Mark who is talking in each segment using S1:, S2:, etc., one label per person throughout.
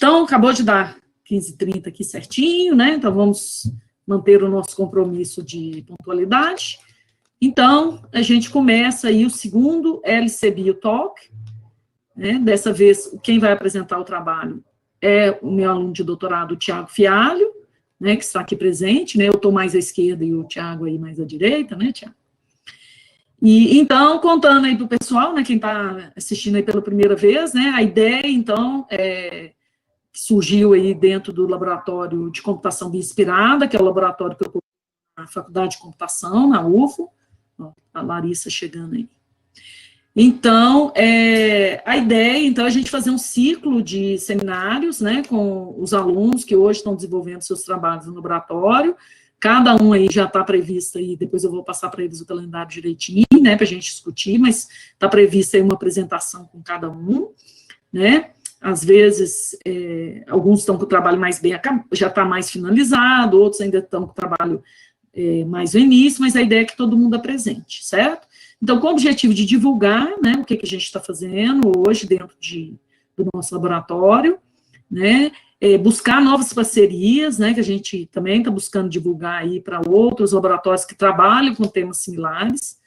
S1: Então, acabou de dar 15h30 aqui certinho, né? Então, vamos manter o nosso compromisso de pontualidade. Então, a gente começa aí o segundo LCBio Talk, né? Dessa vez, quem vai apresentar o trabalho é o meu aluno de doutorado, o Tiago Fialho, né, que está aqui presente, né? Eu estou mais à esquerda e o Tiago aí mais à direita, né, Tiago? E, então, contando aí para o pessoal, né, quem está assistindo aí pela primeira vez, né, a ideia, então, surgiu aí dentro do laboratório de computação bioinspirada, que é o laboratório que eu coloquei na Faculdade de Computação, na UFO, ó, a Larissa chegando aí. Então, a ideia, então, é a gente fazer um ciclo de seminários, né, com os alunos que hoje estão desenvolvendo seus trabalhos no laboratório. Cada um aí já está previsto aí, depois eu vou passar para eles o calendário direitinho, né, para a gente discutir, mas está prevista aí uma apresentação com cada um, né. Às vezes, alguns estão com o trabalho mais bem, já está mais finalizado, outros ainda estão com o trabalho mais no início, mas a ideia é que todo mundo apresente, certo? Então, com o objetivo de divulgar, né, o que a gente está fazendo hoje dentro do nosso laboratório, né, buscar novas parcerias, né, que a gente também está buscando divulgar aí para outros laboratórios que trabalham com temas similares,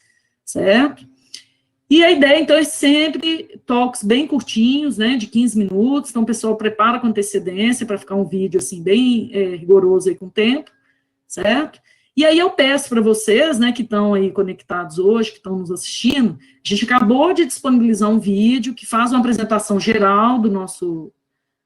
S1: certo? E a ideia, então, é sempre talks bem curtinhos, né, de 15 minutos, então o pessoal prepara com antecedência para ficar um vídeo, assim, bem rigoroso aí com o tempo, certo? E aí eu peço para vocês, né, que estão aí conectados hoje, que estão nos assistindo, a gente acabou de disponibilizar um vídeo que faz uma apresentação geral do nosso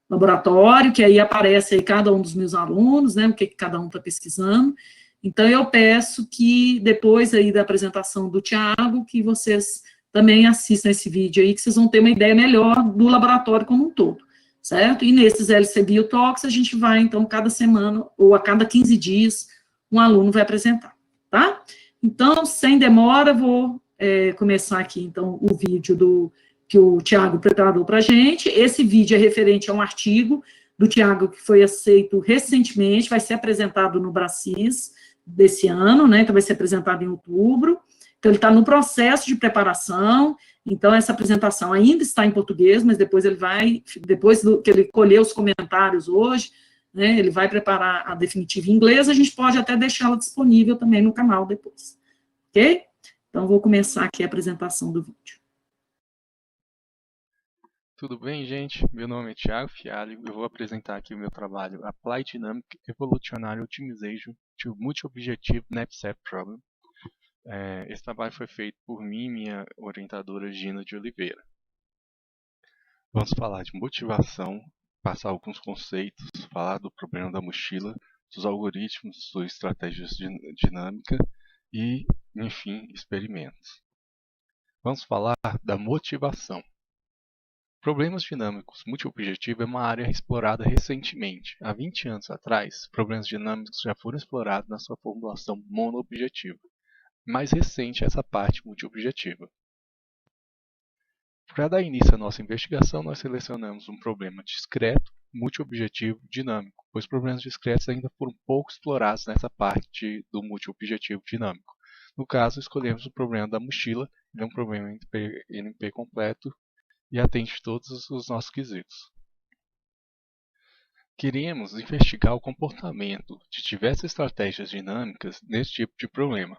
S1: laboratório, que aí aparece aí cada um dos meus alunos, né, o que cada um está pesquisando. Então, eu peço que depois aí da apresentação do Tiago, que vocês também assistam esse vídeo aí, que vocês vão ter uma ideia melhor do laboratório como um todo, certo? E nesses LCBio Talks, a gente vai, então, cada semana, ou a cada 15 dias, um aluno vai apresentar, tá? Então, sem demora, vou começar aqui, então, o vídeo que o Tiago preparou para a gente. Esse vídeo é referente a um artigo do Tiago que foi aceito recentemente, vai ser apresentado no Bracis desse ano, né? Então, vai ser apresentado em outubro. Então, ele está no processo de preparação, então, essa apresentação ainda está em português, mas depois ele vai, depois que ele colher os comentários hoje, né, ele vai preparar a definitiva em inglês, a gente pode até deixá-la disponível também no canal depois, ok? Então, vou começar aqui a apresentação do vídeo.
S2: Tudo bem, gente? Meu nome é Tiago Fialho e eu vou apresentar aqui o meu trabalho Applied Dynamic Evolutionary Optimization to Multi-Objective Knapsack Problem. Esse trabalho foi feito por mim e minha orientadora Gina de Oliveira. Vamos falar de motivação, passar alguns conceitos, falar do problema da mochila, dos algoritmos, suas estratégias dinâmicas e, enfim, experimentos. Vamos falar da motivação. Problemas dinâmicos multiobjetivos é uma área explorada recentemente. Há 20 anos atrás, problemas dinâmicos já foram explorados na sua formulação monoobjetiva. Mais recente é essa parte multiobjetiva. Para dar início à nossa investigação, nós selecionamos um problema discreto, multiobjetivo, dinâmico, pois problemas discretos ainda foram pouco explorados nessa parte do multiobjetivo dinâmico. No caso, escolhemos o problema da mochila, ele é um problema NP completo e atende todos os nossos quesitos. Queríamos investigar o comportamento de diversas estratégias dinâmicas nesse tipo de problema.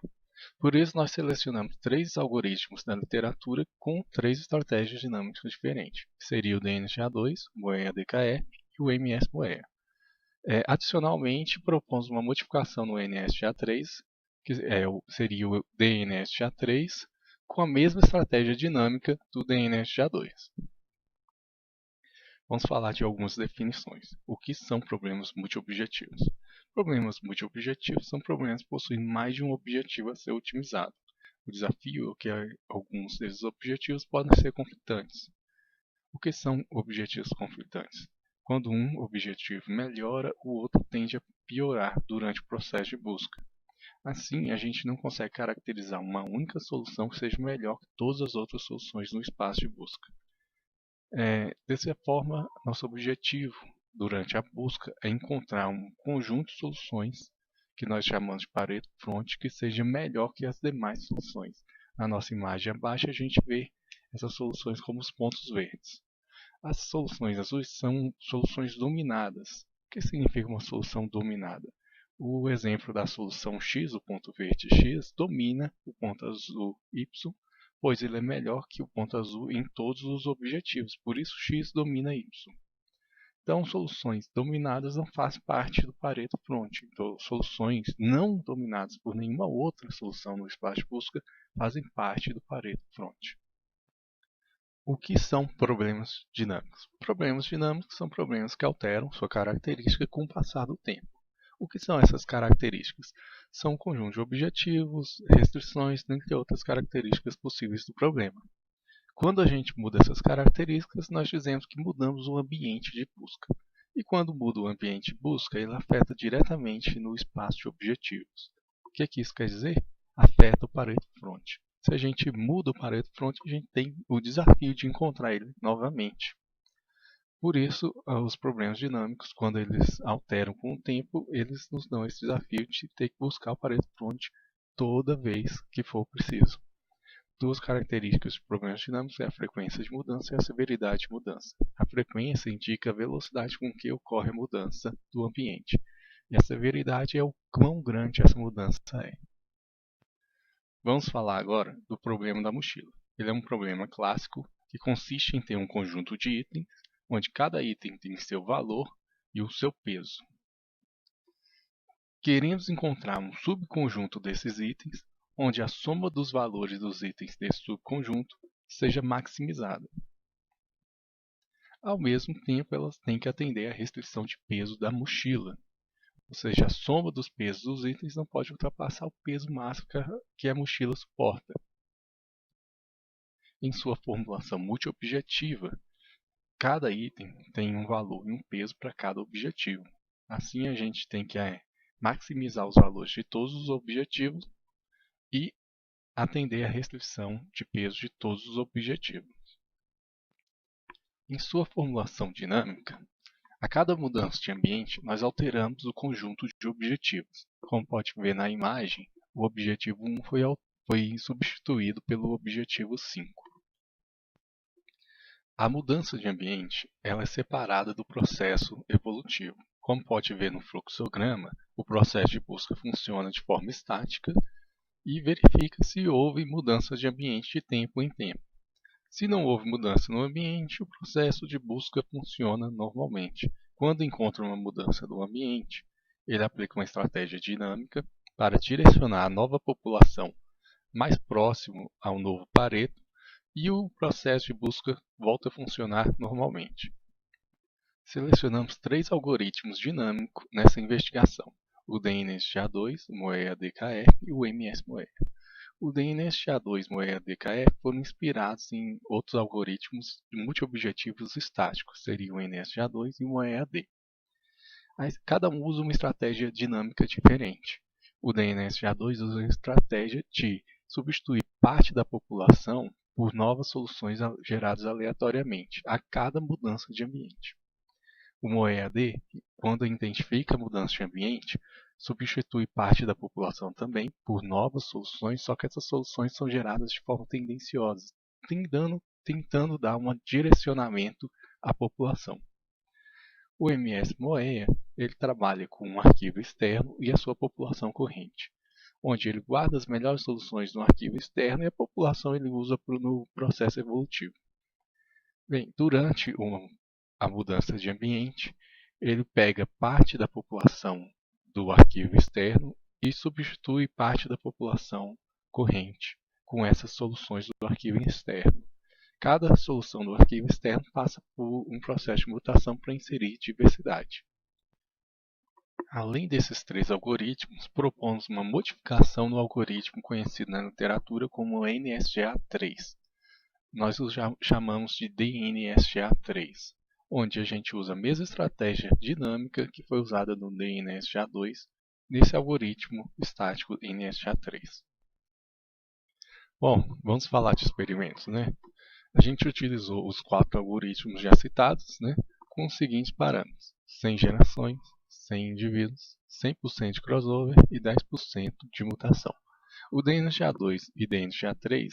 S2: Por isso, nós selecionamos 3 algoritmos da literatura com 3 estratégias dinâmicas diferentes, que seria o DNSGA2, o Boea-DKE e o MS-Boea. Adicionalmente, propomos uma modificação no NSGA3, que seria o DNSGA3, com a mesma estratégia dinâmica do DNSGA2. Vamos falar de algumas definições. O que são problemas multiobjetivos? Problemas multiobjetivos são problemas que possuem mais de um objetivo a ser otimizado. O desafio é que alguns desses objetivos podem ser conflitantes. O que são objetivos conflitantes? Quando um objetivo melhora, o outro tende a piorar durante o processo de busca. Assim, a gente não consegue caracterizar uma única solução que seja melhor que todas as outras soluções no espaço de busca. Dessa forma, nosso objetivo durante a busca é encontrar um conjunto de soluções que nós chamamos de Pareto Front que seja melhor que as demais soluções. Na nossa imagem abaixo a gente vê essas soluções como os pontos verdes. As soluções azuis são soluções dominadas. O que significa uma solução dominada? O exemplo da solução x, o ponto verde x, domina o ponto azul y, pois ele é melhor que o ponto azul em todos os objetivos, por isso x domina y. Então, soluções dominadas não fazem parte do Pareto Front. Então, soluções não dominadas por nenhuma outra solução no espaço de busca fazem parte do Pareto Front. O que são problemas dinâmicos? Problemas dinâmicos são problemas que alteram sua característica com o passar do tempo. O que são essas características? São um conjunto de objetivos, restrições, dentre outras características possíveis do problema. Quando a gente muda essas características, nós dizemos que mudamos o ambiente de busca. E quando muda o ambiente de busca, ele afeta diretamente no espaço de objetivos. O que isso quer dizer? Afeta o Pareto Front. Se a gente muda o Pareto Front, a gente tem o desafio de encontrar ele novamente. Por isso, os problemas dinâmicos, quando eles alteram com o tempo, eles nos dão esse desafio de ter que buscar o Pareto Front toda vez que for preciso. Duas características de problemas dinâmicos é a frequência de mudança e a severidade de mudança. A frequência indica a velocidade com que ocorre a mudança do ambiente, e a severidade é o quão grande essa mudança é. Vamos falar agora do problema da mochila. Ele é um problema clássico que consiste em ter um conjunto de itens, onde cada item tem seu valor e o seu peso. Queremos encontrar um subconjunto desses itens, onde a soma dos valores dos itens desse subconjunto seja maximizada. Ao mesmo tempo, elas têm que atender à restrição de peso da mochila, ou seja, a soma dos pesos dos itens não pode ultrapassar o peso máximo que a mochila suporta. Em sua formulação multiobjetiva, cada item tem um valor e um peso para cada objetivo. Assim, a gente tem que maximizar os valores de todos os objetivos e atender à restrição de peso de todos os objetivos. Em sua formulação dinâmica, a cada mudança de ambiente, nós alteramos o conjunto de objetivos. Como pode ver na imagem, o objetivo 1 foi substituído pelo objetivo 5. A mudança de ambiente ela é separada do processo evolutivo. Como pode ver no fluxograma, o processo de busca funciona de forma estática e verifica se houve mudança de ambiente de tempo em tempo. Se não houve mudança no ambiente, o processo de busca funciona normalmente. Quando encontra uma mudança do ambiente, ele aplica uma estratégia dinâmica para direcionar a nova população mais próximo ao novo Pareto e o processo de busca volta a funcionar normalmente. Selecionamos 3 algoritmos dinâmicos nessa investigação: o DNSGA2, o MoEA-DKF e o MS-MoEA. O DNSGA2 e o MoEA-DKF foram inspirados em outros algoritmos de multiobjetivos estáticos, seriam o NSGA2 e o MoEA-D. Cada um usa uma estratégia dinâmica diferente. O DNSGA2 usa a estratégia de substituir parte da população por novas soluções geradas aleatoriamente a cada mudança de ambiente. O MoEA-D, quando identifica a mudança de ambiente, substitui parte da população também por novas soluções, só que essas soluções são geradas de forma tendenciosa, tentando dar um direcionamento à população. O MS-MoEA ele trabalha com um arquivo externo e a sua população corrente, onde ele guarda as melhores soluções no arquivo externo e a população ele usa no processo evolutivo. Bem, durante a mudança de ambiente, ele pega parte da população do arquivo externo e substitui parte da população corrente com essas soluções do arquivo externo. Cada solução do arquivo externo passa por um processo de mutação para inserir diversidade. Além desses 3 algoritmos, propomos uma modificação no algoritmo conhecido na literatura como NSGA3. Nós o chamamos de DNSGA3, onde a gente usa a mesma estratégia dinâmica que foi usada no DNSGA2 nesse algoritmo estático NSGA3. Bom, vamos falar de experimentos, né? A gente utilizou os 4 algoritmos já citados, né, com os seguintes parâmetros: 100 gerações, 100 indivíduos, 100% de crossover e 10% de mutação. O DNSGA2 e DNSGA3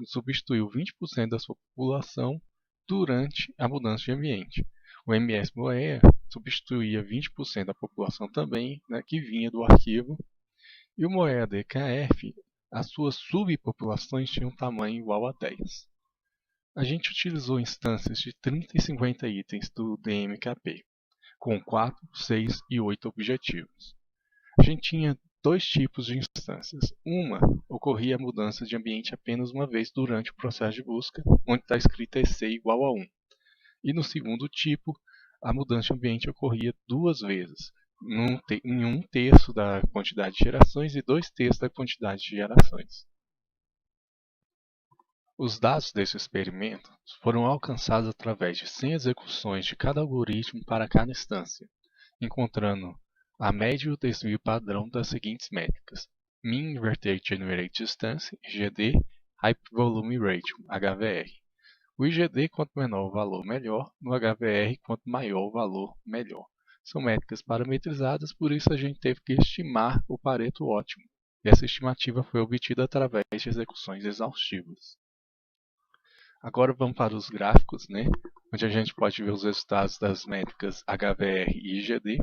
S2: substituiu 20% da sua população durante a mudança de ambiente. O MS-MOEA substituía 20% da população também, né, que vinha do arquivo, e o MOEA-DKF, as suas subpopulações tinham um tamanho igual a 10. A gente utilizou instâncias de 30 e 50 itens do DMKP, com 4, 6 e 8 objetivos. A gente tinha dois tipos de instâncias. Uma ocorria a mudança de ambiente apenas uma vez durante o processo de busca, onde está escrito EC igual a 1. E no segundo tipo, a mudança de ambiente ocorria duas vezes, em 1/3 da quantidade de gerações e 2/3 da quantidade de gerações. Os dados desse experimento foram alcançados através de 100 execuções de cada algoritmo para cada instância, encontrando a média e o desvio padrão das seguintes métricas: Mean Inverted Generate Distance, IGD, Hyper Volume Ratio, HVR. O IGD, quanto menor o valor, melhor. No HVR, quanto maior o valor, melhor. São métricas parametrizadas, por isso a gente teve que estimar o Pareto ótimo. E essa estimativa foi obtida através de execuções exaustivas. Agora vamos para os gráficos, né? Onde a gente pode ver os resultados das métricas HVR e IGD.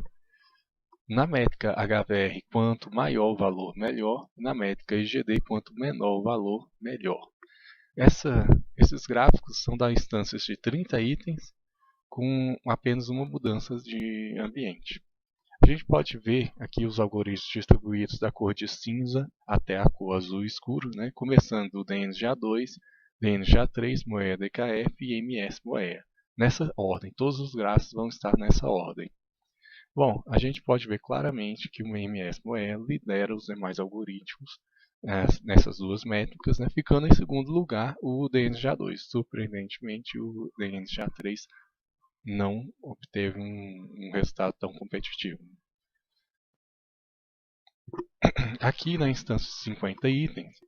S2: Na métrica HVR, quanto maior o valor, melhor. Na métrica IGD, quanto menor o valor, melhor. Esses gráficos são das instâncias de 30 itens com apenas uma mudança de ambiente. A gente pode ver aqui os algoritmos distribuídos da cor de cinza até a cor azul escuro, né? Começando do DNGA2, DNGA3, MOEA DKF e MS MOEA. Nessa ordem, todos os gráficos vão estar nessa ordem. Bom, a gente pode ver claramente que o MS MOEA lidera os demais algoritmos nessas duas métricas, né, ficando em segundo lugar o DNGA2. Surpreendentemente, o DNGA3 não obteve um resultado tão competitivo. Aqui na instância de 50 itens,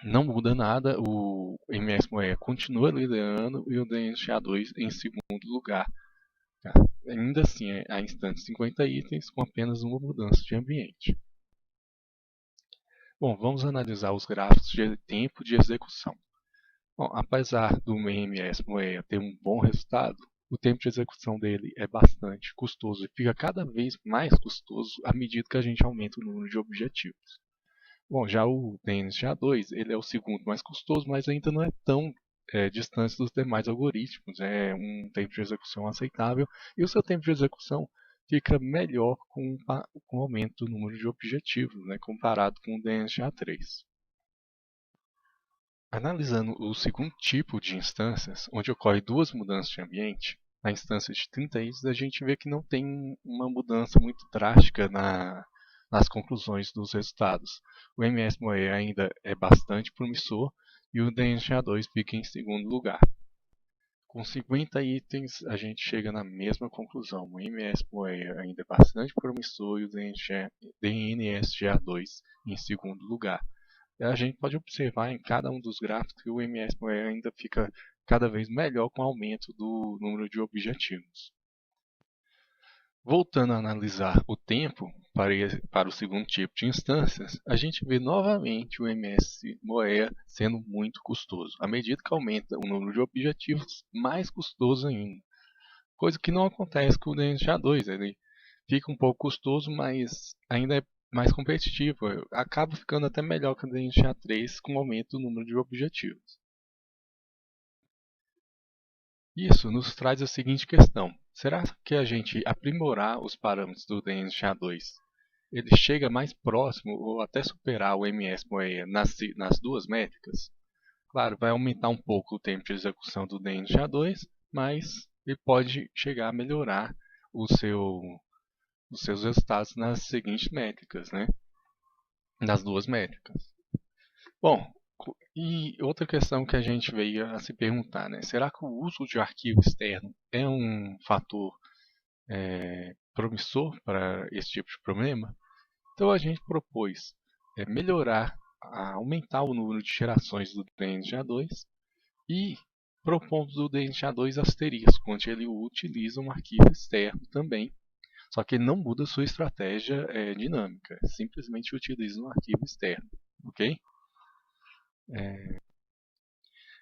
S2: não muda nada, o MS-MOEA continua liderando e o DNGA2 em segundo lugar. Tá? Ainda assim, é a instância de 50 itens com apenas uma mudança de ambiente. Bom, vamos analisar os gráficos de tempo de execução. Bom, apesar do MS-MOEA ter um bom resultado, o tempo de execução dele é bastante custoso e fica cada vez mais custoso à medida que a gente aumenta o número de objetivos. Bom, já o DNGA2 ele é o segundo mais custoso, mas ainda não é tão distante dos demais algoritmos. É um tempo de execução aceitável e o seu tempo de execução fica melhor com o aumento do número de objetivos, né, comparado com o DNGA3. Analisando o segundo tipo de instâncias, onde ocorre duas mudanças de ambiente, na instância de 30 itens a gente vê que não tem uma mudança muito drástica nas conclusões dos resultados. O MS-MOEA ainda é bastante promissor e o DNGA2 fica em segundo lugar. Com 50 itens, a gente chega na mesma conclusão. O MS-MOEA ainda é bastante promissor e o DNSGA2 em segundo lugar. A gente pode observar em cada um dos gráficos que o MS-MOEA ainda fica cada vez melhor com o aumento do número de objetivos. Voltando a analisar o tempo para o segundo tipo de instâncias, a gente vê novamente o MS-MOEA sendo muito custoso. À medida que aumenta o número de objetivos, mais custoso ainda. Coisa que não acontece com o DNGA2. Ele fica um pouco custoso, mas ainda é mais competitivo. Acaba ficando até melhor que o DNGA3 com o aumento do número de objetivos. Isso nos traz a seguinte questão: será que a gente aprimorar os parâmetros do DNGA2, ele chega mais próximo ou até superar o MS-MOEA nas duas métricas? Claro, vai aumentar um pouco o tempo de execução do DNGA2, mas ele pode chegar a melhorar os seus resultados nas seguintes métricas, né? Nas duas métricas. Bom, e outra questão que a gente veio a se perguntar, né? Será que o uso de arquivo externo é um fator promissor para esse tipo de problema? Então a gente propôs aumentar o número de gerações do DNGA2 e propomos o DNGA2 asterisco, onde ele utiliza um arquivo externo também, só que ele não muda sua estratégia dinâmica, simplesmente utiliza um arquivo externo, ok?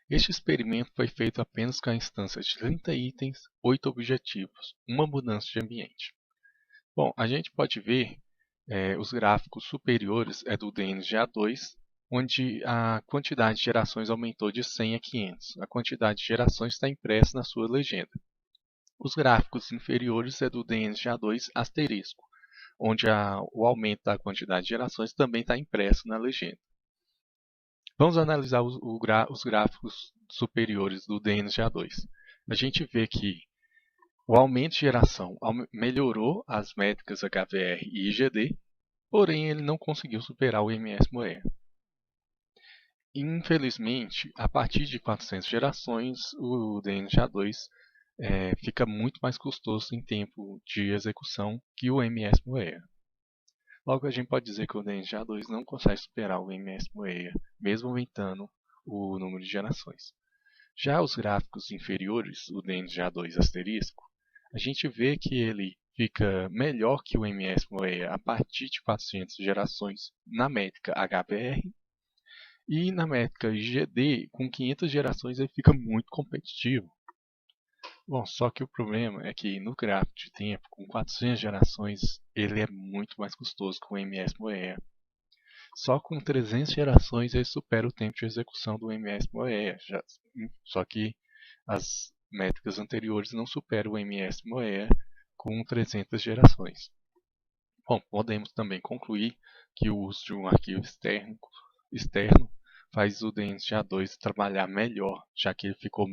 S2: Este experimento foi feito apenas com a instância de 30 itens, 8 objetivos, uma mudança de ambiente. Bom, a gente pode ver os gráficos superiores do DNGA2, onde a quantidade de gerações aumentou de 100 a 500. A quantidade de gerações está impressa na sua legenda. Os gráficos inferiores do DNGA2 asterisco, onde o aumento da quantidade de gerações também está impresso na legenda. Vamos analisar os gráficos superiores do DNGA2. A gente vê que o aumento de geração melhorou as métricas HVR e IGD, porém ele não conseguiu superar o MS-MOEA. Infelizmente, a partir de 400 gerações, o DNGA2 fica muito mais custoso em tempo de execução que o MS-MOEA. Logo, a gente pode dizer que o DNGA2 não consegue superar o MS-MOEA, mesmo aumentando o número de gerações. Já os gráficos inferiores, o DNGA2 asterisco, a gente vê que ele fica melhor que o MS-MOEA a partir de 400 gerações na métrica HBR, e na métrica IGD, com 500 gerações, ele fica muito competitivo. Bom, só que o problema é que no gráfico de tempo, com 400 gerações, ele é muito mais custoso que o MS-MOEA. Só com 300 gerações ele supera o tempo de execução do MS-MOEA. Só que as métricas anteriores não superam o MS-MOEA com 300 gerações. Bom, podemos também concluir que o uso de um arquivo externo faz o DNGA2 trabalhar melhor, já que ele ficou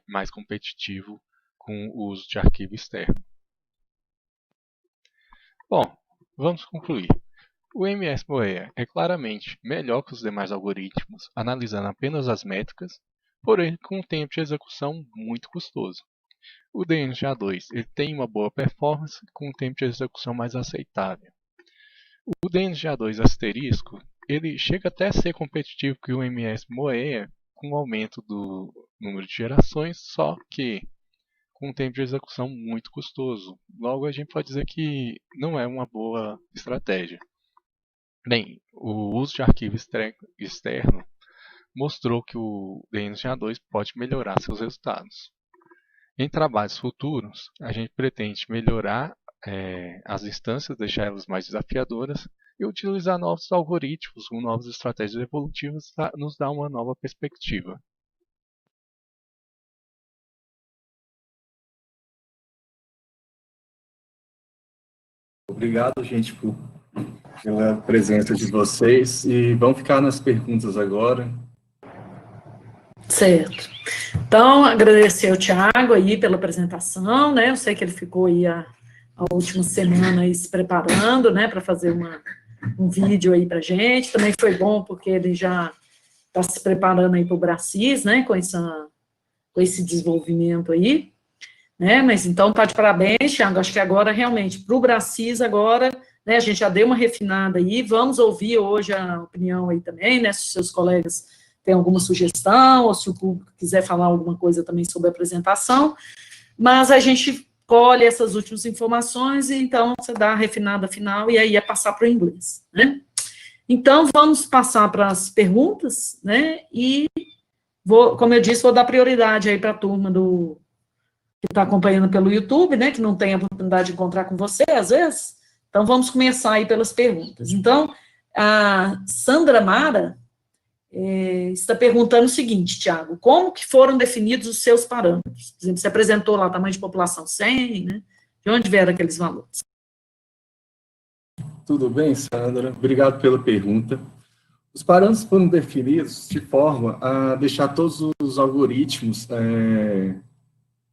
S2: mais competitivo com o uso de arquivo externo. Bom, vamos concluir. O MS-MOEA é claramente melhor que os demais algoritmos, analisando apenas as métricas, porém com um tempo de execução muito custoso. O DNGA2 ele tem uma boa performance com um tempo de execução mais aceitável. O DNGA2 asterisco ele chega até a ser competitivo com o MS-MOEA com o aumento do número de gerações, só que com um tempo de execução muito custoso. Logo, a gente pode dizer que não é uma boa estratégia. Bem, o uso de arquivo externo mostrou que o DNGA2 pode melhorar seus resultados. Em trabalhos futuros, a gente pretende melhorar as instâncias, deixar elas mais desafiadoras e utilizar novos algoritmos com novas estratégias evolutivas para nos dar uma nova perspectiva.
S3: Obrigado, gente, pela presença de vocês. E vamos ficar nas perguntas agora.
S1: Certo. Então, agradecer ao Thiago aí pela apresentação, né? Eu sei que ele ficou aí a última semana aí se preparando, né, para fazer um vídeo aí para gente. Também foi bom porque ele já está se preparando aí para o Bracis, né, com esse desenvolvimento aí, né? Mas então tá de parabéns, Thiago. Acho que agora realmente para o Bracis agora, né, a gente já deu uma refinada aí. Vamos ouvir hoje a opinião aí também, né? Se os seus colegas têm alguma sugestão ou se o público quiser falar alguma coisa também sobre a apresentação. Mas a gente colhe essas últimas informações e então você dá a refinada final e aí é passar para o inglês, né? Então, vamos passar para as perguntas, né? E como eu disse, vou dar prioridade aí para a turma que está acompanhando pelo YouTube, né? Que não tem a oportunidade de encontrar com você, às vezes. Então, vamos começar aí pelas perguntas. Então, a Sandra Mara está perguntando o seguinte, Thiago, como que foram definidos os seus parâmetros? Por exemplo, você apresentou lá o tamanho de população 100, né? De onde vieram aqueles valores?
S3: Tudo bem, Sandra? Obrigado pela pergunta. Os parâmetros foram definidos de forma a deixar todos os algoritmos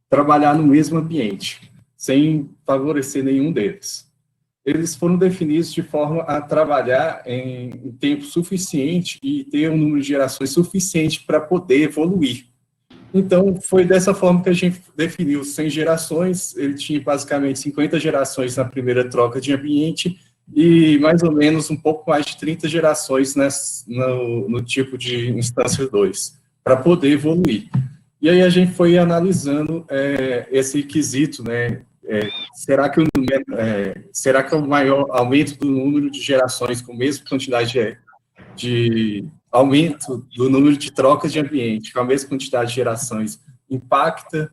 S3: trabalhar no mesmo ambiente, sem favorecer nenhum deles. Eles foram definidos de forma a trabalhar em tempo suficiente e ter um número de gerações suficiente para poder evoluir. Então, foi dessa forma que a gente definiu 100 gerações, ele tinha basicamente 50 gerações na primeira troca de ambiente e mais ou menos um pouco mais de 30 gerações no tipo de instância 2, para poder evoluir. E aí a gente foi analisando esse quesito, né? Será que o maior aumento do número de gerações com a mesma quantidade de aumento do número de trocas de ambiente com a mesma quantidade de gerações impacta,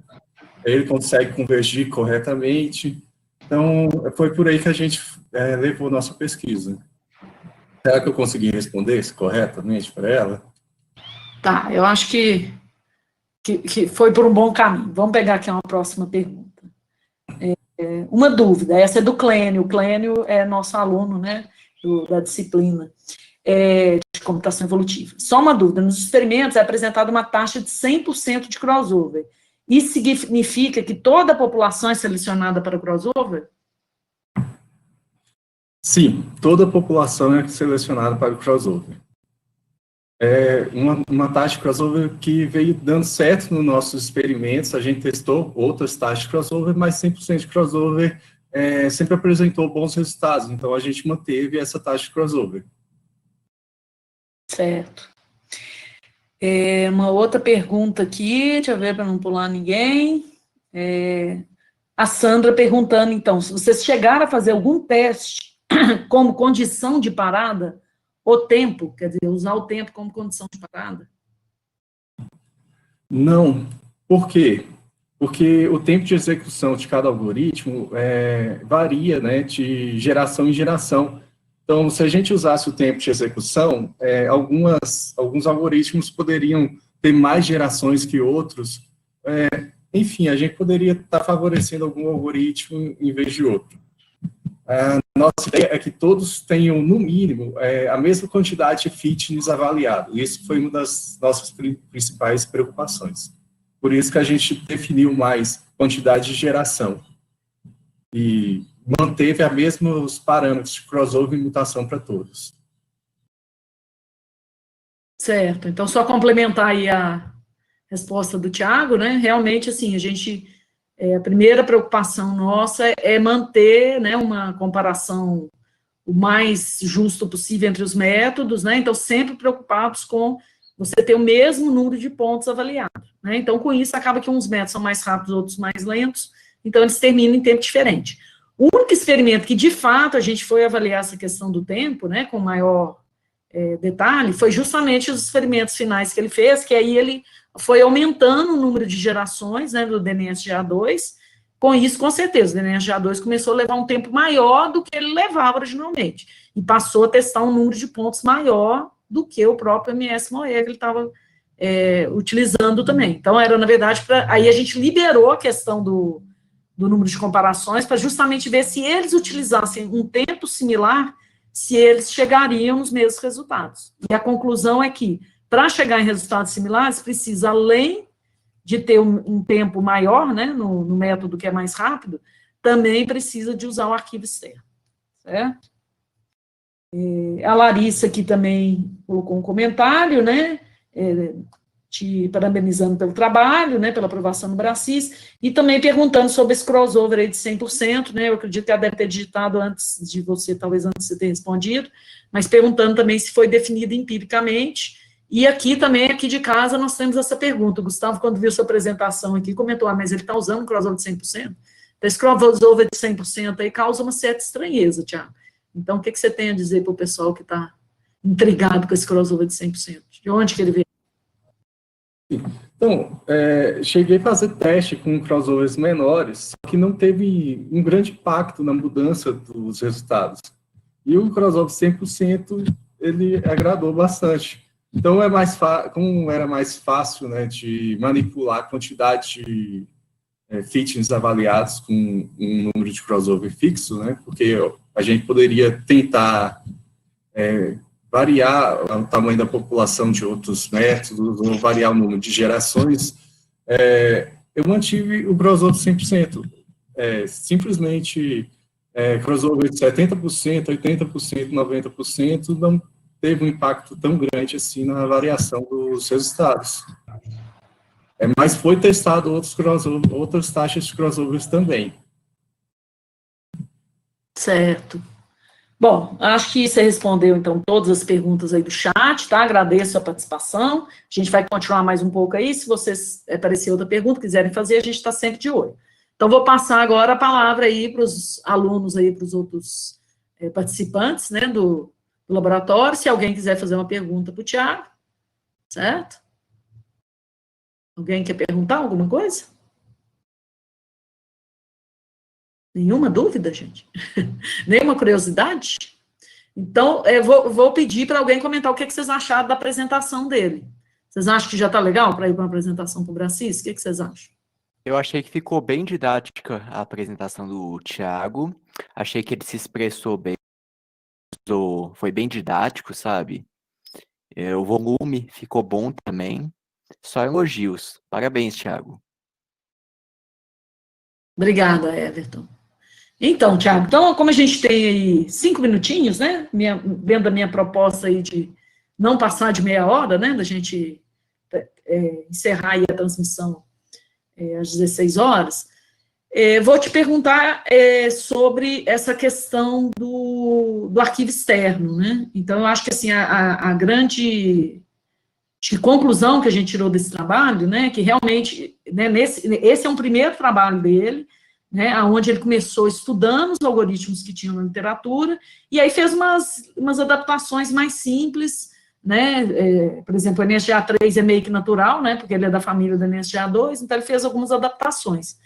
S3: ele consegue convergir corretamente. Então, foi por aí que a gente levou nossa pesquisa. Será que eu consegui responder isso corretamente para ela?
S1: Tá, eu acho que foi por um bom caminho. Vamos pegar aqui uma próxima pergunta. Uma dúvida, essa é do Clênio. O Clênio é nosso aluno, né, da disciplina de computação evolutiva. Só uma dúvida, nos experimentos é apresentada uma taxa de 100% de crossover. Isso significa que toda a população é selecionada para crossover?
S3: Sim, toda a população é selecionada para o crossover. É uma taxa de crossover que veio dando certo nos nossos experimentos, a gente testou outras taxas de crossover, mas 100% de crossover sempre apresentou bons resultados, então a gente manteve essa taxa de crossover.
S1: Certo. Uma outra pergunta aqui, deixa eu ver para não pular ninguém. A Sandra perguntando, então, se vocês chegaram a fazer algum teste como condição de parada, o tempo, quer dizer, usar o tempo como condição de parada?
S3: Não. Por quê? Porque o tempo de execução de cada algoritmo varia, né, de geração em geração. Então, se a gente usasse o tempo de execução, alguns algoritmos poderiam ter mais gerações que outros. Enfim, a gente poderia estar favorecendo algum algoritmo em vez de outro. A nossa ideia é que todos tenham, no mínimo, a mesma quantidade de fitness avaliado. Isso foi uma das nossas principais preocupações. Por isso que a gente definiu mais quantidade de geração. E manteve os mesmos parâmetros de crossover e mutação para todos.
S1: Certo. Então, só complementar aí a resposta do Thiago, né? Realmente, assim, a primeira preocupação nossa é manter, né, uma comparação o mais justo possível entre os métodos, né? Então, sempre preocupados com você ter o mesmo número de pontos avaliados, né? Então, com isso, acaba que uns métodos são mais rápidos, outros mais lentos, então eles terminam em tempo diferente. O único experimento que, de fato, a gente foi avaliar essa questão do tempo, né, com maior detalhe, foi justamente os experimentos finais que ele fez, que aí ele foi aumentando o número de gerações, né, do DNSGA2. Com isso, com certeza, o DNSGA2 começou a levar um tempo maior do que ele levava originalmente, e passou a testar um número de pontos maior do que o próprio MS-MOE que ele estava utilizando também. Então, era, na verdade, aí a gente liberou a questão do número de comparações, para justamente ver se eles utilizassem um tempo similar, se eles chegariam nos mesmos resultados. E a conclusão é que, para chegar em resultados similares, precisa, além de ter um tempo maior, né, no método que é mais rápido, também precisa de usar o arquivo externo, certo? A Larissa aqui também colocou um comentário, né, te parabenizando pelo trabalho, né, pela aprovação no Bracis, e também perguntando sobre esse crossover aí de 100%, né, eu acredito que ela deve ter digitado antes de você, talvez antes de você ter respondido, mas perguntando também se foi definido empiricamente, e aqui também, aqui de casa, nós temos essa pergunta. O Gustavo, quando viu sua apresentação aqui, comentou, mas ele está usando crossover de 100%? Então, esse crossover de 100% aí causa uma certa estranheza, Thiago. Então, o que você tem a dizer para o pessoal que está intrigado com esse crossover de 100%? De onde que ele veio?
S3: Então, cheguei a fazer teste com crossovers menores, só que não teve um grande impacto na mudança dos resultados. E o crossover 100%, ele agradou bastante. Então, como era mais fácil, né, de manipular a quantidade de fitness avaliados com um número de crossover fixo, né, porque a gente poderia tentar variar o tamanho da população de outros métodos, ou variar o número de gerações, eu mantive o crossover 100%. Simplesmente, crossover de 70%, 80%, 90%, não teve um impacto tão grande assim na variação dos resultados. Mas foi testado outras taxas de crossovers também.
S1: Certo. Bom, acho que você respondeu, então, todas as perguntas aí do chat, tá? Agradeço a participação. A gente vai continuar mais um pouco aí. Se vocês aparecer outra pergunta, quiserem fazer, a gente está sempre de olho. Então, vou passar agora a palavra aí para os alunos aí, para os outros participantes, né, do do laboratório. Se alguém quiser fazer uma pergunta para o Thiago, certo? Alguém quer perguntar alguma coisa? Nenhuma dúvida, gente? Nenhuma curiosidade? Então, eu vou pedir para alguém comentar o que vocês acharam da apresentação dele. Vocês acham que já está legal para ir para uma apresentação para o Bracis? O que vocês acham?
S4: Eu achei que ficou bem didática a apresentação do Thiago. Achei que ele se expressou bem. Foi bem didático, sabe? O volume ficou bom também. Só elogios. Parabéns, Thiago.
S1: Obrigada, Everton. Então, Thiago, então, como a gente tem aí 5 minutinhos, né, dentro da minha proposta aí de não passar de meia hora, né, da gente encerrar aí a transmissão às 16 horas, vou te perguntar sobre essa questão do arquivo externo, né, então eu acho que, assim, a grande conclusão que a gente tirou desse trabalho, né, que realmente, né, esse é um primeiro trabalho dele, né, onde ele começou estudando os algoritmos que tinham na literatura, e aí fez umas adaptações mais simples, né, por exemplo, o NSGA3 é meio que natural, né, porque ele é da família do NSGA2, então ele fez algumas adaptações.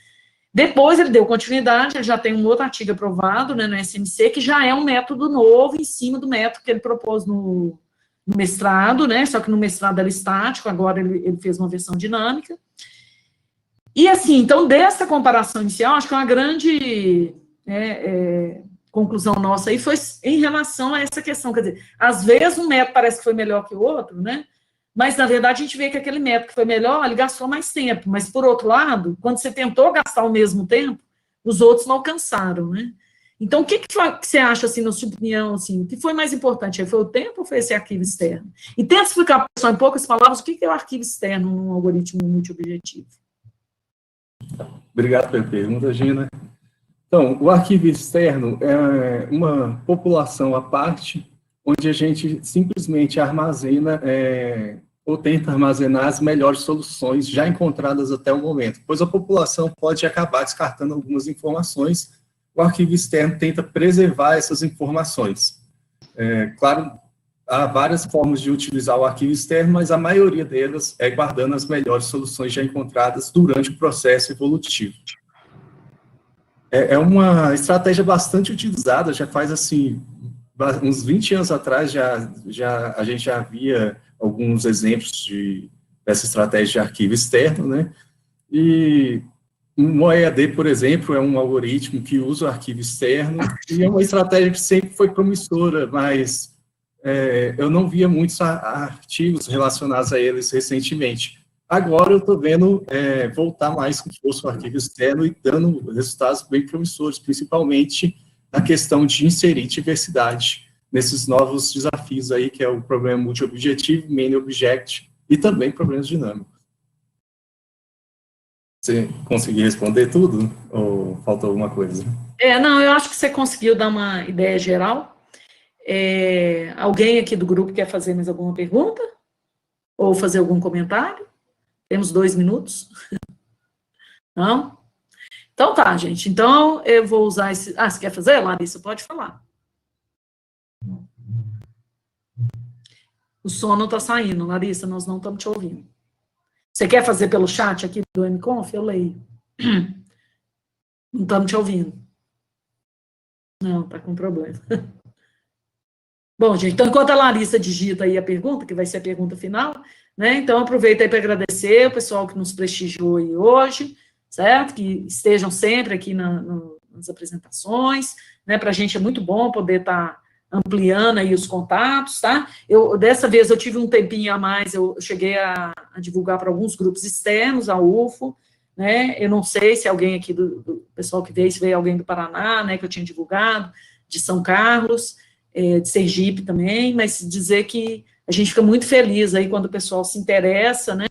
S1: Depois ele deu continuidade, ele já tem um outro artigo aprovado, né, no SMC, que já é um método novo em cima do método que ele propôs no mestrado, né, só que no mestrado era estático, agora ele fez uma versão dinâmica. E assim, então, dessa comparação inicial, acho que uma grande conclusão nossa aí foi em relação a essa questão, quer dizer, às vezes um método parece que foi melhor que o outro, né, mas na verdade a gente vê que aquele método que foi melhor, ele gastou mais tempo, mas por outro lado, quando você tentou gastar ao mesmo tempo, os outros não alcançaram, né. Então, o que você acha, assim, na sua opinião, assim, o que foi mais importante? Foi o tempo ou foi esse arquivo externo? E tenta explicar para o pessoal em poucas palavras o que é o arquivo externo num algoritmo multiobjetivo.
S3: Obrigado pela pergunta, Gina. Então, o arquivo externo é uma população à parte, onde a gente simplesmente armazena ou tenta armazenar as melhores soluções já encontradas até o momento, pois a população pode acabar descartando algumas informações. O arquivo externo tenta preservar essas informações. Claro, há várias formas de utilizar o arquivo externo, mas a maioria delas é guardando as melhores soluções já encontradas durante o processo evolutivo. É uma estratégia bastante utilizada, já faz, assim, uns 20 anos atrás, a gente já havia alguns exemplos dessa estratégia de arquivo externo, né? E um OEAD, por exemplo, é um algoritmo que usa o arquivo externo, e é uma estratégia que sempre foi promissora, mas eu não via muitos artigos relacionados a eles recentemente. Agora eu estou vendo voltar mais com força o arquivo externo e dando resultados bem promissores, principalmente na questão de inserir diversidade nesses novos desafios aí, que é o problema multi-objetivo, many object, e também problemas dinâmicos. Você conseguiu responder tudo? Ou faltou alguma coisa?
S1: Não, eu acho que você conseguiu dar uma ideia geral. Alguém aqui do grupo quer fazer mais alguma pergunta? Ou fazer algum comentário? Temos 2 minutos. Não? Então tá, gente. Então, eu vou usar esse... você quer fazer, Larissa? Pode falar. O som não está saindo, Larissa, nós não estamos te ouvindo. Você quer fazer pelo chat aqui do MConf? Eu leio. Não estamos te ouvindo. Não, está com problema. Bom, gente, então, enquanto a Larissa digita aí a pergunta, que vai ser a pergunta final, né, então aproveito aí para agradecer o pessoal que nos prestigiou aí hoje, certo? Que estejam sempre aqui nas apresentações, né, para a gente é muito bom poder estar ampliando aí os contatos, tá? Dessa vez eu tive um tempinho a mais, eu cheguei a divulgar para alguns grupos externos, a UFO, né, eu não sei se alguém aqui do pessoal que veio, se veio alguém do Paraná, né, que eu tinha divulgado, de São Carlos, de Sergipe também, mas dizer que a gente fica muito feliz aí quando o pessoal se interessa, né,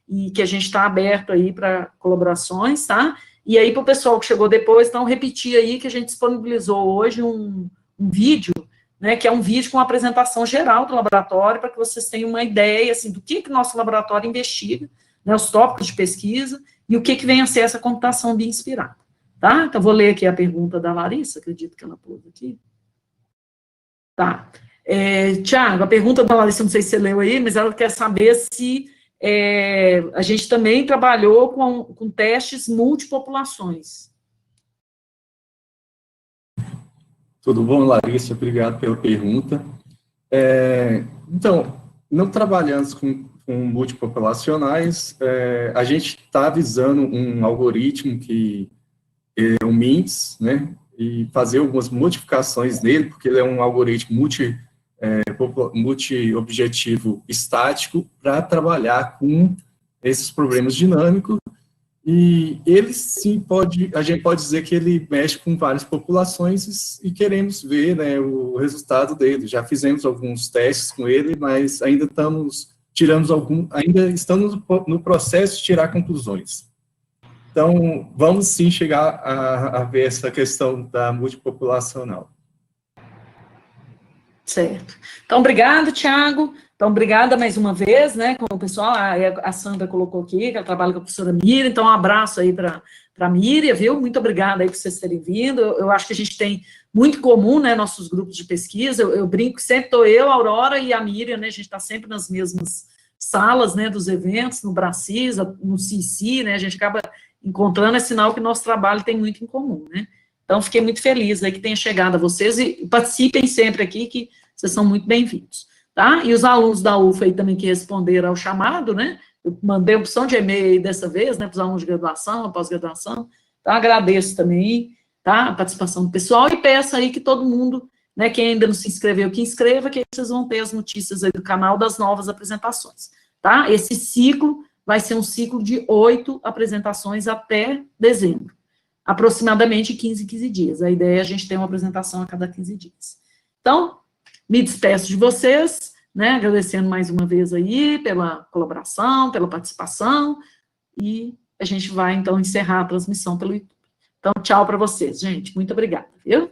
S1: e que a gente está aberto aí para colaborações, tá? E aí para o pessoal que chegou depois, então repetir aí que a gente disponibilizou hoje um vídeo, né, que é um vídeo com uma apresentação geral do laboratório, para que vocês tenham uma ideia, assim, do que nosso laboratório investiga, né, os tópicos de pesquisa, e o que vem a ser essa computação bioinspirada, tá? Então, vou ler aqui a pergunta da Larissa, acredito que ela pôs aqui. Tá. Tiago, a pergunta da Larissa, não sei se você leu aí, mas ela quer saber se a gente também trabalhou com testes multipopulações.
S3: Tudo bom, Larissa? Obrigado pela pergunta. Então, não trabalhamos com multipopulacionais, a gente está visando um algoritmo que é o MINTS, né, e fazer algumas modificações nele, porque ele é um algoritmo multi-objetivo estático para trabalhar com esses problemas dinâmicos, e ele sim a gente pode dizer que ele mexe com várias populações e queremos ver, né, o resultado dele. Já fizemos alguns testes com ele, mas ainda estamos no processo de tirar conclusões. Então, vamos sim chegar a ver essa questão da multipopulacional.
S1: Certo. Então, obrigado, Tiago. Então, obrigada mais uma vez, né, com o pessoal. A Sandra colocou aqui, que ela trabalha com a professora Miriam. Então, um abraço aí para a Miriam, viu? Muito obrigada aí por vocês terem vindo. Eu acho que a gente tem muito em comum, né, nossos grupos de pesquisa. Eu brinco que sempre estou eu, a Aurora e a Miriam, né, a gente está sempre nas mesmas salas, né, dos eventos, no Bracis, no CICI, né, a gente acaba encontrando, é sinal que nosso trabalho tem muito em comum, né. Então, fiquei muito feliz aí que tenha chegado a vocês e participem sempre aqui, que vocês são muito bem-vindos, tá? E os alunos da UFA aí também que responderam ao chamado, né? Eu mandei opção de e-mail aí dessa vez, né, para os alunos de graduação, pós-graduação, então agradeço também, tá? A participação do pessoal e peço aí que todo mundo, né, quem ainda não se inscreveu, que inscreva, que aí vocês vão ter as notícias aí do canal das novas apresentações, tá? Esse ciclo vai ser um ciclo de 8 apresentações até dezembro, aproximadamente 15 em 15 dias. A ideia é a gente ter uma apresentação a cada 15 dias. Então, me despeço de vocês, né, agradecendo mais uma vez aí pela colaboração, pela participação, e a gente vai, então, encerrar a transmissão pelo YouTube. Então, tchau para vocês, gente. Muito obrigada, viu?